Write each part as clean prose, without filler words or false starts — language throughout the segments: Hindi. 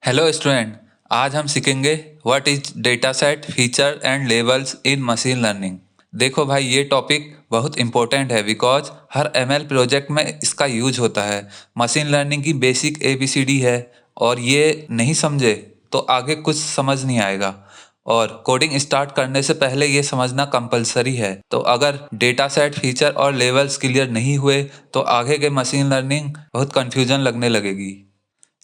Hello student. आज हम सीखेंगे what is data set feature and labels in machine learning. देखो भाई, ये टॉपिक बहुत इंपॉर्टेंट है बिकॉज हर एमएल प्रोजेक्ट में इसका यूज होता है। मशीन लर्निंग की बेसिक एबीसीडी है और ये नहीं समझे तो आगे कुछ समझ नहीं आएगा। और कोडिंग स्टार्ट करने से पहले ये समझना कंपलसरी है। तो अगर डेटा सेट फीचर और लेवल्स क्लियर नहीं हुए तो आगे के मशीन लर्निंग बहुत कंफ्यूजन लगने लगेगी।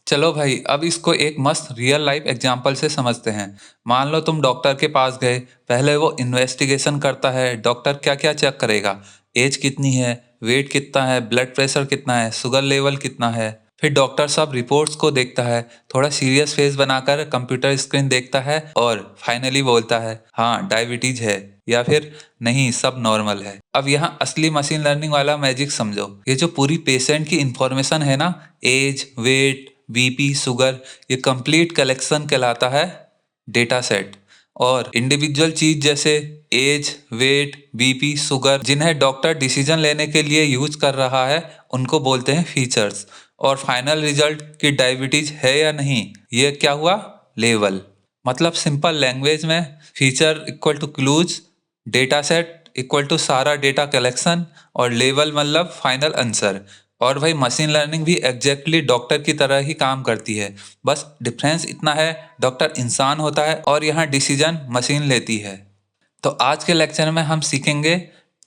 चलो भाई, अब इसको एक मस्त रियल लाइफ एग्जांपल से समझते हैं। मान लो तुम डॉक्टर के पास गए। पहले वो इन्वेस्टिगेशन करता है। डॉक्टर क्या क्या चेक करेगा? एज कितनी है, वेट कितना है, ब्लड प्रेशर कितना है, शुगर लेवल कितना है। फिर डॉक्टर सब रिपोर्ट्स को देखता है, थोड़ा सीरियस फेस बनाकर कंप्यूटर स्क्रीन देखता है और फाइनली बोलता है हाँ डायबिटीज है, या फिर नहीं सब नॉर्मल है। अब यहाँ असली मशीन लर्निंग वाला मैजिक समझो। ये जो पूरी पेशेंट की इंफॉर्मेशन है ना, एज, वेट, बीपी, शुगर, ये कंप्लीट कलेक्शन कहलाता है डेटा सेट। और इंडिविजुअल चीज जैसे एज, वेट, बीपी, शुगर जिन्हें डॉक्टर डिसीजन लेने के लिए यूज कर रहा है उनको बोलते हैं फीचर्स। और फाइनल रिजल्ट कि डायबिटीज है या नहीं, ये क्या हुआ? लेवल। मतलब सिंपल लैंग्वेज में feature equal to clues, data set equal to सारा डेटा कलेक्शन और लेवल मतलब फाइनल आंसर। और भाई मशीन लर्निंग भी एग्जैक्टली डॉक्टर की तरह ही काम करती है। बस डिफरेंस इतना है, डॉक्टर इंसान होता है और यहाँ डिसीजन मशीन लेती है। तो आज के लेक्चर में हम सीखेंगे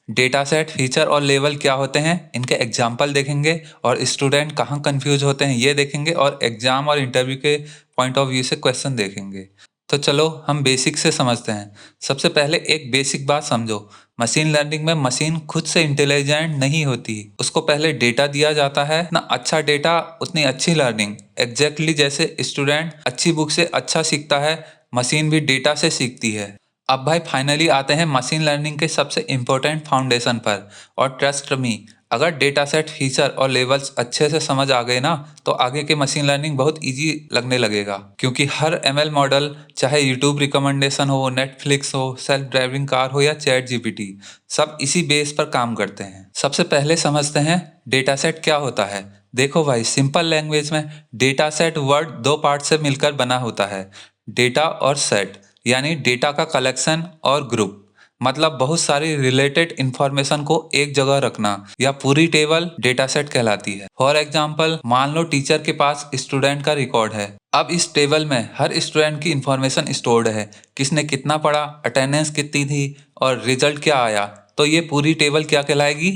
डेटा सेट फीचर और लेवल क्या होते हैं, इनके एग्जाम्पल देखेंगे और स्टूडेंट कहाँ कंफ्यूज होते हैं ये देखेंगे, और एग्जाम और इंटरव्यू के पॉइंट ऑफ व्यू से क्वेश्चन देखेंगे। तो चलो हम बेसिक से समझते हैं। सबसे पहले एक बेसिक बात समझो। मशीन लर्निंग में मशीन खुद से इंटेलिजेंट नहीं होती, उसको पहले डेटा दिया जाता है ना। अच्छा डेटा उतनी अच्छी लर्निंग। एग्जैक्टली जैसे स्टूडेंट अच्छी बुक से अच्छा सीखता है, मशीन भी डेटा से सीखती है। अब भाई फाइनली आते हैं मशीन लर्निंग के सबसे इम्पोर्टेंट फाउंडेशन पर। और ट्रस्ट मी, अगर डेटा सेट फीचर और लेवल्स अच्छे से समझ आ गए ना तो आगे के मशीन लर्निंग बहुत इजी लगने लगेगा। क्योंकि हर एमएल मॉडल, चाहे यूट्यूब रिकमेंडेशन हो, नेटफ्लिक्स हो, सेल्फ ड्राइविंग कार हो या चैट जीपीटी, सब इसी बेस पर काम करते हैं। सबसे पहले समझते हैं डेटा सेट क्या होता है। देखो भाई, सिंपल लैंग्वेज में डेटा सेट वर्ड दो पार्ट से मिलकर बना होता है, डेटा और सेट। यानी डेटा का कलेक्शन और ग्रुप, मतलब बहुत सारी रिलेटेड इंफॉर्मेशन को एक जगह रखना, या पूरी टेबल डेटा सेट कहलाती है। फॉर एग्जाम्पल, मान लो टीचर के पास स्टूडेंट का रिकॉर्ड है। अब इस टेबल में हर स्टूडेंट की इंफॉर्मेशन स्टोर्ड है, किसने कितना पढ़ा, अटेंडेंस कितनी थी और रिजल्ट क्या आया। तो ये पूरी टेबल क्या कहलाएगी?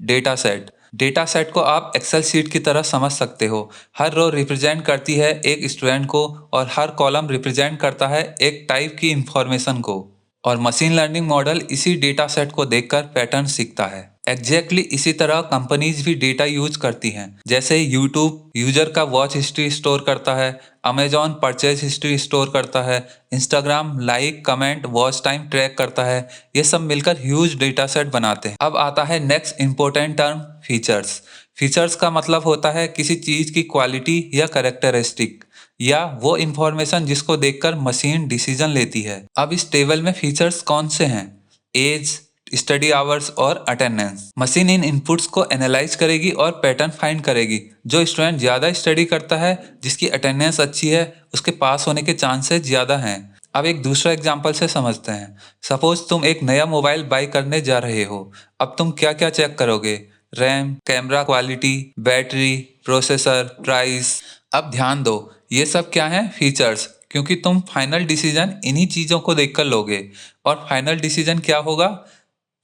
Data set. डेटा सेट को आप एक्सेल शीट की तरह समझ सकते हो। हर रो रिप्रेजेंट करती है एक स्टूडेंट को और हर कॉलम रिप्रेजेंट करता है एक टाइप की इंफॉर्मेशन को। और मशीन लर्निंग मॉडल इसी डेटा सेट को देखकर पैटर्न सीखता है। एग्जैक्टली इसी तरह कंपनीज भी डेटा यूज करती हैं। जैसे यूट्यूब यूजर का वॉच हिस्ट्री स्टोर करता है, अमेजॉन परचेज हिस्ट्री स्टोर करता है, Instagram like, comment, watch time track करता है। ये सब मिलकर ह्यूज डेटा सेट बनाते हैं। अब आता है next important term, features. Features का मतलब होता है किसी चीज की क्वालिटी या कैरेक्टरिस्टिक, या वो इंफॉर्मेशन जिसको देखकर मशीन डिसीजन लेती है। अब इस टेबल में फीचर्स कौन से हैं? एज, स्टडी आवर्स और अटेंडेंस। मशीन इन इनपुट्स को एनालाइज करेगी और पैटर्न फाइंड करेगी। जो स्टूडेंट ज़्यादा स्टडी करता है, जिसकी अटेंडेंस अच्छी है, उसके पास होने के चांसेस ज़्यादा हैं। अब एक दूसरा एग्जाम्पल से समझते हैं। सपोज तुम एक नया मोबाइल बाई करने जा रहे हो। अब तुम क्या क्या चेक करोगे? RAM, camera quality, battery, processor, price. अब ध्यान दो, ये सब क्या है? फीचर्स। क्योंकि तुम फाइनल डिसीजन इन्हीं चीज़ों को देखकर लोगे। और फाइनल डिसीजन क्या होगा?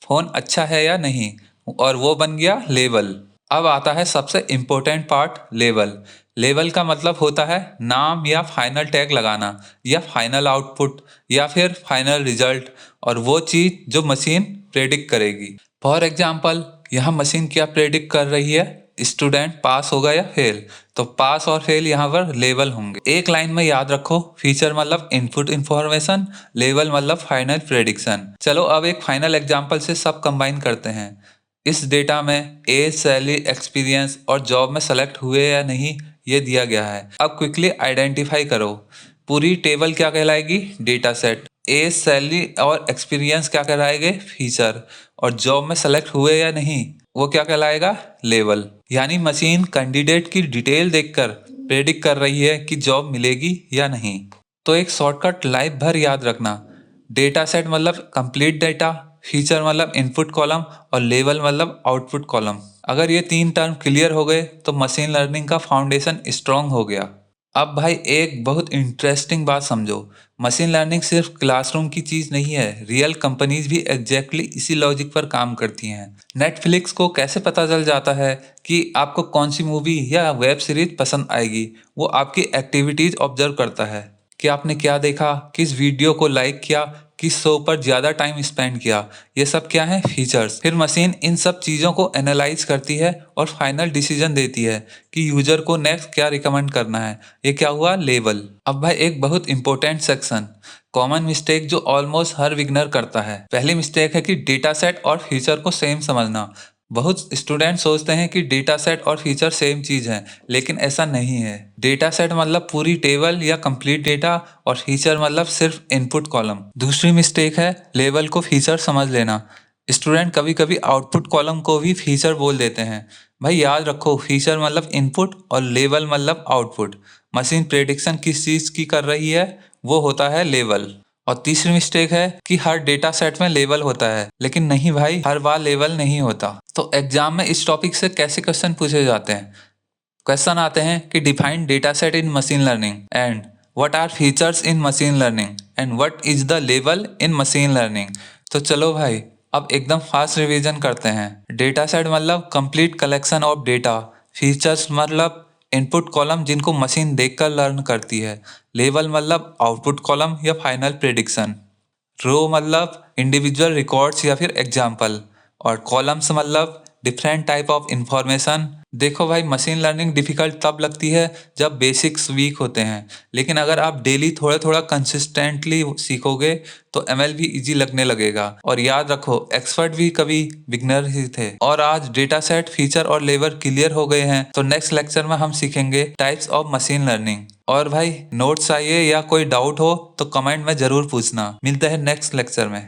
फ़ोन अच्छा है या नहीं, और वो बन गया लेवल। अब आता है सबसे इम्पोर्टेंट पार्ट, लेवल। लेवल का मतलब होता है नाम या फाइनल टैग लगाना, या फाइनल आउटपुट, या फिर फाइनल रिजल्ट, और वो चीज़ जो मशीन प्रेडिक्ट करेगी। फॉर एग्जाम्पल, यहाँ मशीन क्या प्रेडिक्ट कर रही है? स्टूडेंट पास होगा या फेल। तो पास और फेल यहाँ पर लेवल होंगे। एक लाइन में याद रखो, फीचर मतलब इनपुट इंफॉर्मेशन, लेवल मतलब फाइनल प्रेडिक्शन। चलो अब एक फाइनल एग्जांपल से सब कंबाइन करते हैं। इस डेटा में एज, सैलरी, एक्सपीरियंस और जॉब में सेलेक्ट हुए या नहीं ये दिया गया है। अब क्विकली आइडेंटिफाई करो, पूरी टेबल क्या कहलाएगी? Data set. एज, सैलरी और एक्सपीरियंस क्या कहलाएंगे? फीचर। और जॉब में सेलेक्ट हुए या नहीं वो क्या कहलाएगा? लेवल। यानी मशीन कैंडिडेट की डिटेल देखकर प्रेडिक्ट कर रही है कि जॉब मिलेगी या नहीं। तो एक शॉर्टकट लाइफ भर याद रखना, डेटा सेट मतलब कंप्लीट डेटा, फीचर मतलब इनपुट कॉलम और लेवल मतलब आउटपुट कॉलम। अगर ये 3 टर्म क्लियर हो गए तो मशीन लर्निंग का फाउंडेशन स्ट्रांग हो गया। अब भाई एक बहुत इंटरेस्टिंग बात समझो, मशीन लर्निंग सिर्फ क्लासरूम की चीज़ नहीं है, रियल कंपनीज भी एग्जैक्टली इसी लॉजिक पर काम करती हैं। नेटफ्लिक्स को कैसे पता चल जाता है कि आपको कौन सी मूवी या वेब सीरीज पसंद आएगी? वो आपकी एक्टिविटीज ऑब्जर्व करता है कि आपने क्या देखा, किस वीडियो को लाइक किया, किस शो पर ज़्यादा टाइम स्पेंड किया। ये सब क्या है? फीचर्स। फिर मशीन इन सब चीज़ों को एनालाइज करती है और फाइनल डिसीजन देती है कि यूजर को नेक्स्ट क्या रिकमेंड करना है। ये क्या हुआ? लेवल। अब भाई एक बहुत इंपॉर्टेंट सेक्शन, कॉमन मिस्टेक जो ऑलमोस्ट हर बिगनर करता है। पहली मिस्टेक है कि डेटा सेट और फीचर को सेम समझना। बहुत स्टूडेंट सोचते हैं कि डेटा सेट और फीचर सेम चीज़ है, लेकिन ऐसा नहीं है। डेटा सेट मतलब पूरी टेबल या कंप्लीट डेटा और फीचर मतलब सिर्फ इनपुट कॉलम। दूसरी मिस्टेक है लेवल को फीचर समझ लेना। स्टूडेंट कभी कभी आउटपुट कॉलम को भी फीचर बोल देते हैं। भाई याद रखो, फीचर मतलब इनपुट और लेवल मतलब आउटपुट। मशीन प्रेडिक्शन किस चीज़ की कर रही है, वो होता है लेवल। और तीसरी मिस्टेक है कि हर डेटा सेट में लेवल होता है, लेकिन नहीं भाई, हर बार लेवल नहीं होता। तो एग्जाम में इस टॉपिक से कैसे क्वेश्चन पूछे जाते हैं? क्वेश्चन आते हैं कि define data set in machine learning and what are features in machine learning and what is the लेवल इन मशीन लर्निंग। तो चलो भाई अब एकदम फास्ट रिवीजन करते हैं। डेटा सेट मतलब complete collection of data. Features मतलब इनपुट कॉलम जिनको मशीन देखकर लर्न करती है। लेवल मतलब आउटपुट कॉलम या फाइनल प्रेडिक्शन। रो मतलब इंडिविजुअल रिकॉर्ड्स या फिर एग्जाम्पल। और कॉलम्स मतलब डिफरेंट टाइप ऑफ इंफॉर्मेशन। देखो भाई, मशीन लर्निंग डिफिकल्ट तब लगती है जब बेसिक्स वीक होते हैं, लेकिन अगर आप डेली थोड़ा थोड़ा कंसिस्टेंटली सीखोगे तो एमएल भी इजी लगने लगेगा। और याद रखो, एक्सपर्ट भी कभी बिगनर ही थे। और आज डेटा सेट, फीचर और लेवल क्लियर हो गए हैं, तो नेक्स्ट लेक्चर में हम सीखेंगे टाइप्स ऑफ मशीन लर्निंग। और भाई नोट्स चाहिए या कोई डाउट हो तो कमेंट में जरूर पूछना। मिलते हैं नेक्स्ट लेक्चर में।